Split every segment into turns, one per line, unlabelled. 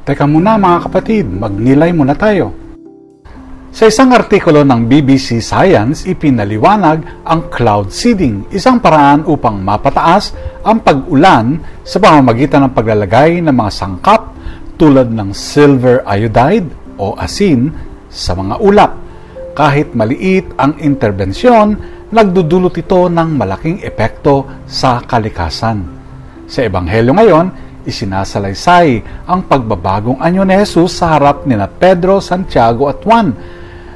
Teka muna mga kapatid, magnilay muna tayo. Sa isang artikulo ng BBC Science, ipinaliwanag ang cloud seeding, isang paraan upang mapataas ang pag-ulan sa pamamagitan ng paglalagay ng mga sangkap tulad ng silver iodide o asin sa mga ulap. Kahit maliit ang interbensyon, nagdudulot ito ng malaking epekto sa kalikasan. Sa Ebanghelyo ngayon, isinasalaysay ang pagbabagong anyo ni Jesus sa harap nina Pedro, Santiago at Juan.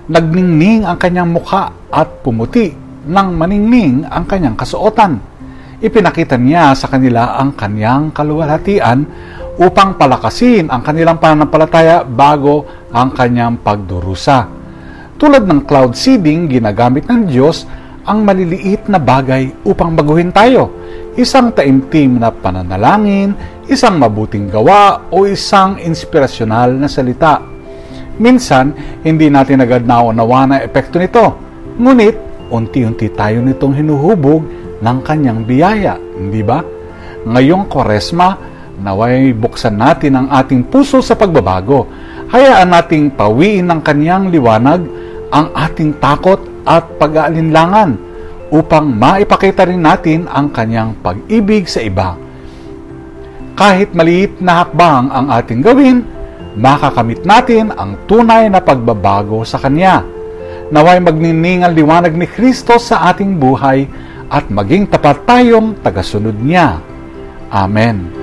Nagningning ang kanyang mukha at pumuti nang maningning ang kanyang kasuotan. Ipinakita niya sa kanila ang kanyang kaluwalhatian upang palakasin ang kanilang pananampalataya bago ang kanyang pagdurusa. Tulad ng cloud seeding, ginagamit ng Diyos ang maliliit na bagay upang baguhin tayo. Isang taimtim na pananalangin, isang mabuting gawa o isang inspirasyonal na salita. Minsan, hindi natin agad naunawa na epekto nito. Ngunit, unti-unti tayo nitong hinuhubog ng kanyang biyaya, hindi ba? Ngayong Kwaresma, naway buksan natin ang ating puso sa pagbabago. Hayaan nating pawiin ng kanyang liwanag ang ating takot at pag-aalinlangan upang maipakita rin natin ang kanyang pag-ibig sa iba. Kahit maliit na hakbang ang ating gawin, makakamit natin ang tunay na pagbabago sa Kanya. Naway magnining ang liwanag ni Kristo sa ating buhay at maging tapat tayong tagasunod niya. Amen.